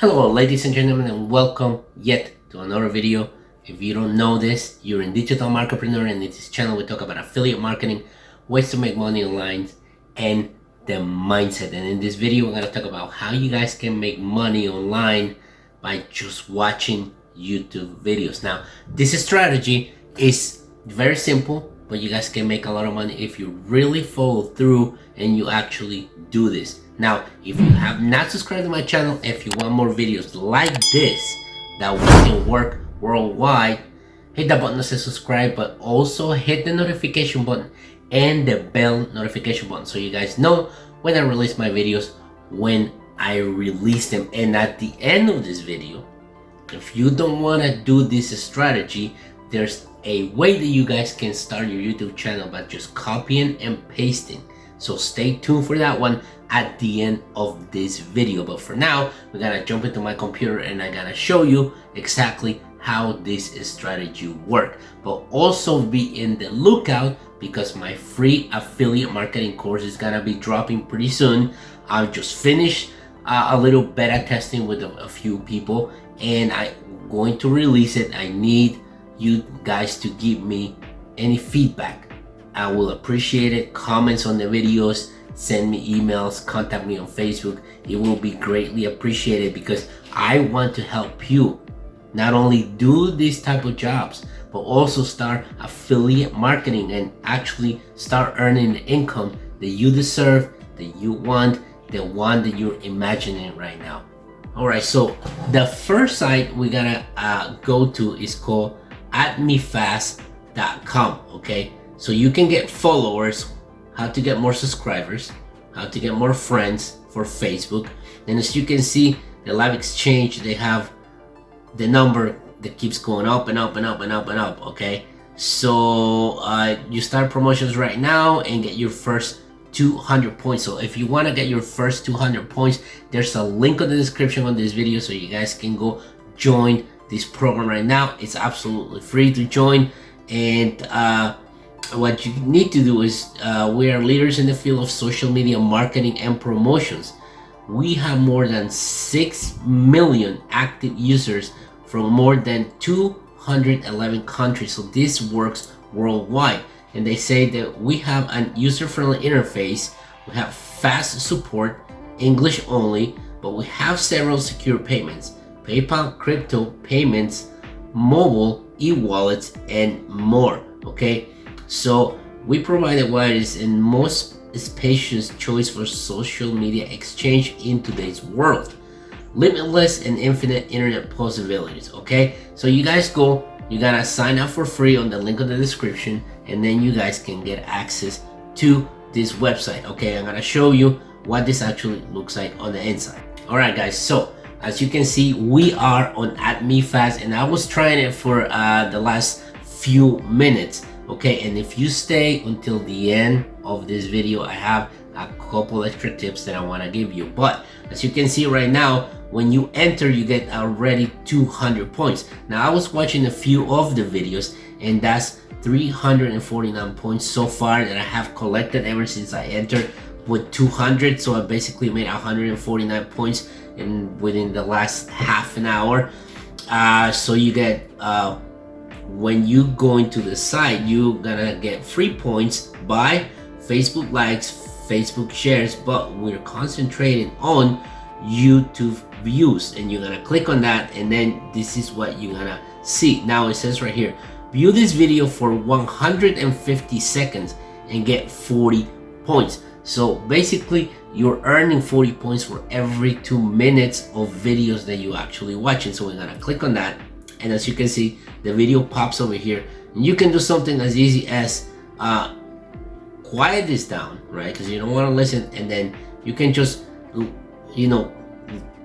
Hello ladies and gentlemen, and welcome yet to another video. If you don't know this, you're a digital marketpreneur, and in this channel we talk about affiliate marketing, ways to make money online, and the mindset. And in this video we're going to talk about how you guys can make money online by just watching YouTube videos. Now this strategy is very simple, but you guys can make a lot of money if you really follow through and you actually do this. Now, if you have not subscribed to my channel, if you want more videos like this that we can work worldwide, hit that button that says subscribe, but also hit the notification button and the bell notification button so you guys know when I release my videos, when I release them. And at the end of this video, if you don't want to do this strategy, there's a way that you guys can start your YouTube channel by just copying and pasting. So stay tuned for that one at the end of this video. But for now, we're gonna jump into my computer and I'm gonna show you exactly how this strategy works. But also be in the lookout because my free affiliate marketing course is gonna be dropping pretty soon. I've just finished a little beta testing with a few people, and I'm going to release it. I need you guys to give me any feedback. I will appreciate it. Comments on the videos, send me emails, contact me on Facebook. It will be greatly appreciated because I want to help you not only do these type of jobs, but also start affiliate marketing and actually start earning the income that you deserve, that you want, the one that you're imagining right now. All right, so the first site we gotta go to is called aadmifast.com. okay, so you can get followers, how to get more subscribers, how to get more friends for Facebook. And as you can see, the live exchange, they have the number that keeps going up and up and up and up and up. Okay, so you start promotions right now and get your first 200 points. So if you want to get your first 200 points, there's a link in the description on this video so you guys can go join this program right now. It's absolutely free to join. And what you need to do is we are leaders in the field of social media marketing and promotions. We have more than 6 million active users from more than 211 countries. So this works worldwide. And they say that we have an user-friendly interface, we have fast support, English only, but we have several secure payments, PayPal, crypto payments, mobile, e-wallets, and more. Okay, so we provide the widest and most spacious choice for social media exchange in today's world. Limitless and infinite internet possibilities. Okay, so you guys go, you gotta sign up for free on the link in the description, and then you guys can get access to this website. Okay, I'm gonna show you what this actually looks like on the inside. All right guys, so as you can see, we are on Aadmi Fast, and I was trying it for the last few minutes. Okay, and if you stay until the end of this video, I have a couple extra tips that I want to give you. But as you can see right now, when you enter, you get already 200 points. Now I was watching a few of the videos, and that's 349 points so far that I have collected ever since I entered with 200. So I basically made 149 points within the last half an hour. So you get when you go into the site, you're gonna get free points by Facebook likes, Facebook shares, but we're concentrating on YouTube views, and you're gonna click on that, and then this is what you're gonna see. Now it says right here, view this video for 150 seconds and get 40 points. So basically you're earning 40 points for every 2 minutes of videos that you actually watching. So we're gonna click on that, and as you can see, the video pops over here, and you can do something as easy as quiet this down, right? Because you don't want to listen, and then you can just, you know,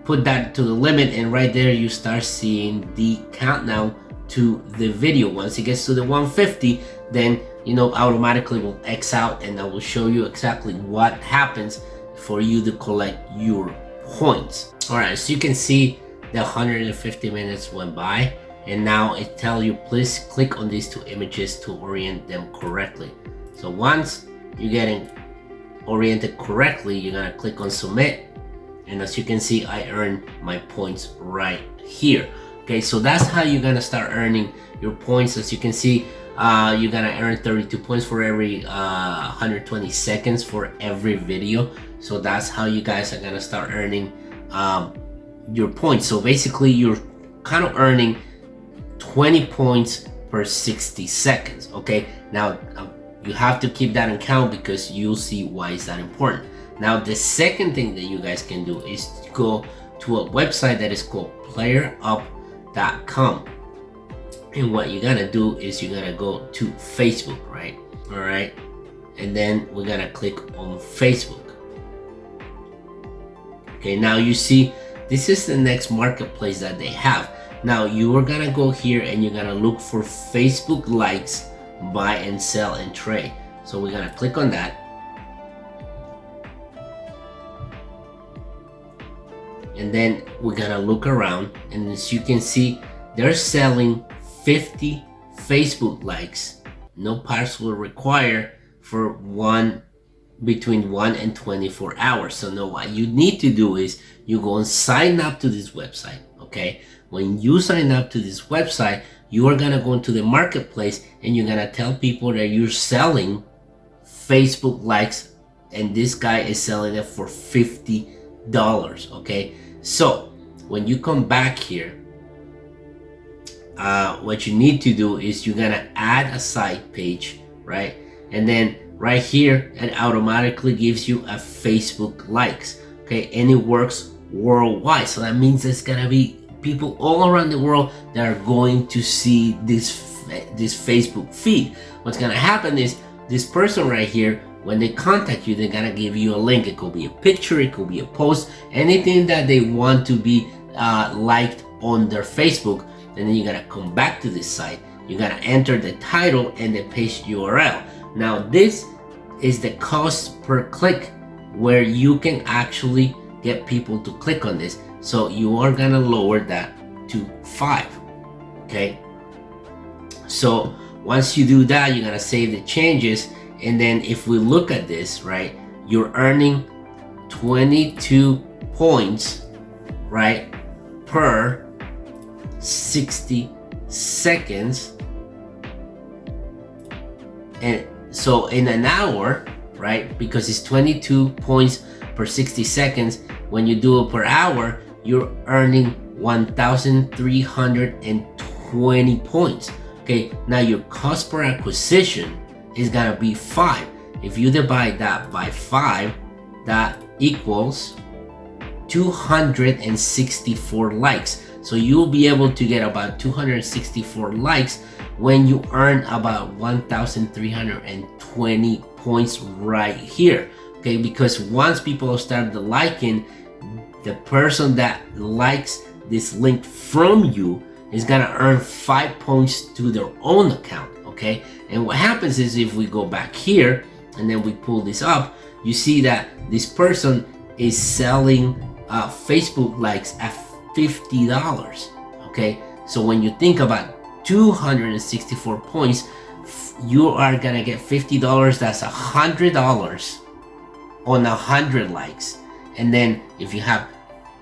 put that to the limit, and right there you start seeing the countdown to the video. Once it gets to the 150, then you know automatically will X out, and I will show you exactly what happens for you to collect your points. All right, so you can see the 150 minutes went by, and now it tells you please click on these 2 images to orient them correctly. So once you're getting oriented correctly, you're gonna click on submit, And as you can see, I earn my points right here. Okay, so that's how you're gonna start earning your points. As you can see, you're gonna earn 32 points for every 120 seconds for every video. So that's how you guys are gonna start earning your points. So basically, you're kind of earning 20 points per 60 seconds. Okay, now you have to keep that in count because you'll see why is that important. Now the second thing that you guys can do is go to a website that is called playerup.com, and what you're gonna do is you're gonna go to Facebook, right? All right, and then we're gonna click on Facebook. Okay, now you see this is the next marketplace that they have. Now you are gonna go here and you're gonna look for Facebook likes, buy and sell and trade. So we're gonna click on that. And then we're gonna look around, and as you can see, they're selling 50 Facebook likes, no password required, for between 1 and 24 hours. So now what you need to do is you go and sign up to this website. Okay, when you sign up to this website, you are gonna go into the marketplace and you're gonna tell people that you're selling Facebook likes, and this guy is selling it for $50. Okay, so when you come back here, what you need to do is you're gonna add a site page, right? And then right here, it automatically gives you a Facebook likes. Okay, and it works worldwide. So that means there's gonna be people all around the world that are going to see this Facebook feed. What's gonna happen is this person right here, when they contact you, they're gonna give you a link. It could be a picture, it could be a post, anything that they want to be liked on their Facebook. And then you're gonna come back to this site. You're gonna enter the title and the page URL. Now this is the cost per click, where you can actually get people to click on this. So you are gonna lower that to 5. Okay, so once you do that, you're gonna save the changes, and then if we look at this, right, you're earning 22 points, right, per 60 seconds. And so in an hour, right, because it's 22 points per 60 seconds, when you do it per hour, you're earning 1,320 points. Okay, now your cost per acquisition is gonna be 5. If you divide that by 5, that equals 264 likes. So you'll be able to get about 264 likes when you earn about 1,320 points right here. Okay, because once people start liking, the person that likes this link from you is gonna earn 5 points to their own account. Okay, and what happens is if we go back here and then we pull this up, you see that this person is selling Facebook likes at $50. Okay, so when you think about 264 points, you are gonna get $50. That's $100 on 100 likes. And then if you have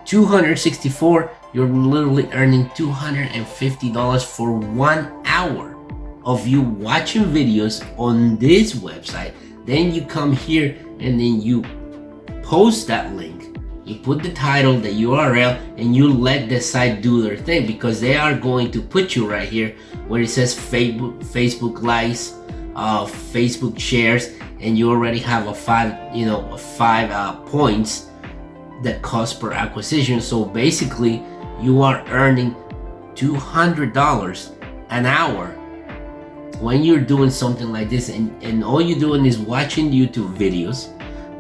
264, you're literally earning $250 for 1 hour of you watching videos on this website. Then you come here and then you post that link, you put the title, the URL, and you let the site do their thing, because they are going to put you right here where it says Facebook likes, Facebook shares, and you already have a 5 points that cost per acquisition. So basically you are earning $200 an hour when you're doing something like this, and all you're doing is watching YouTube videos.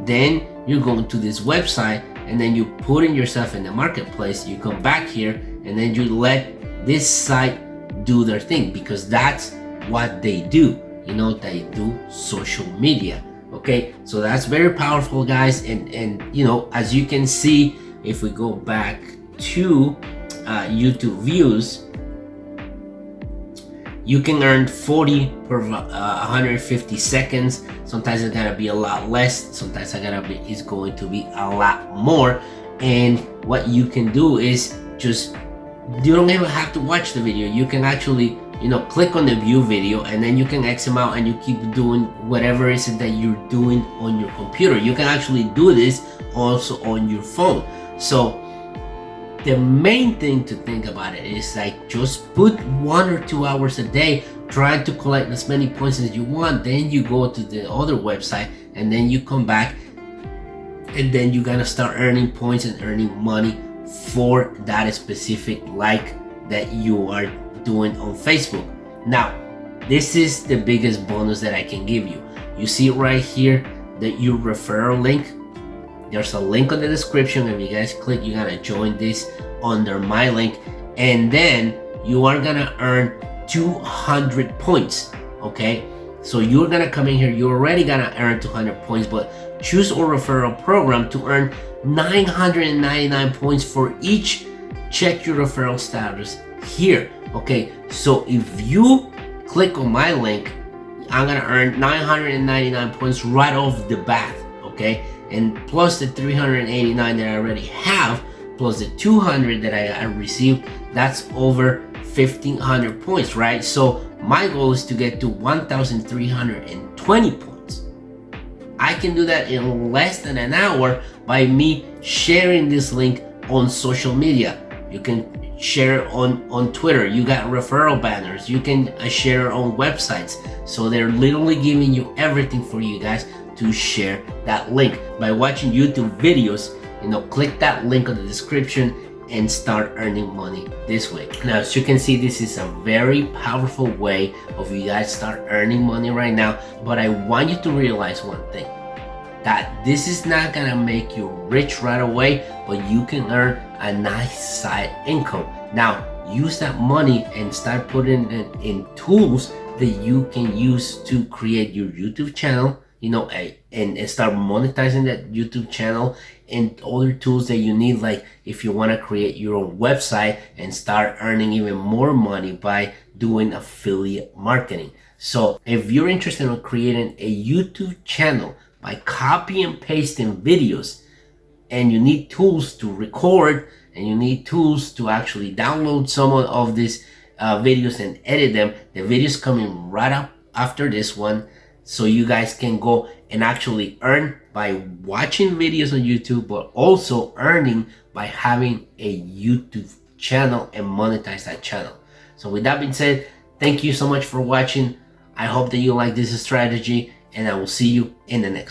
Then you're going to this website and then you putting yourself in the marketplace. You come back here and then you let this site do their thing, because that's what they do. They do social media. Okay, so that's very powerful, guys. And as you can see, if we go back to YouTube views, you can earn 40 per 150 seconds. Sometimes it's gonna be a lot less. Sometimes it's going to be a lot more. And what you can do is just, you don't even have to watch the video. You can actually, click on the view video, and then you can X them out, and you keep doing whatever it is that you're doing on your computer. You can actually do this also on your phone. So the main thing to think about it is like, just put 1 or 2 hours a day trying to collect as many points as you want. Then you go to the other website, and then you come back, and then you're gonna start earning points and earning money for that specific like that you are doing on Facebook. Now, this is the biggest bonus that I can give you. You see right here that your referral link. There's a link on the description. If you guys click, you're gonna join this under my link, and then you are gonna earn 200 points. Okay, so you're gonna come in here, you're already gonna earn 200 points, but choose our referral program to earn 999 points for each check your referral status here. Okay, so if you click on my link, I'm gonna earn 999 points right off the bat. Okay, and plus the 389 that I already have, plus the 200 that I received, that's over 1,500 points, right? So my goal is to get to 1,320 points. I can do that in less than an hour by me sharing this link on social media. You can share it on Twitter. You got referral banners. You can share it on websites. So they're literally giving you everything for you guys to share that link. By watching YouTube videos, click that link on the description and start earning money this way. Now, as you can see, this is a very powerful way of you guys start earning money right now. But I want you to realize one thing, that this is not gonna make you rich right away, but you can earn a nice side income. Now, use that money and start putting it in tools that you can use to create your YouTube channel, and start monetizing that YouTube channel, and other tools that you need, like if you want to create your own website and start earning even more money by doing affiliate marketing. So if you're interested in creating a YouTube channel by copy and pasting videos, and you need tools to record, and you need tools to actually download some of these videos and edit them, the videos coming right up after this one, so you guys can go and actually earn by watching videos on YouTube, but also earning by having a YouTube channel and monetize that channel. So with that being said, thank you so much for watching. I hope that you like this strategy, and I will see you in the next one.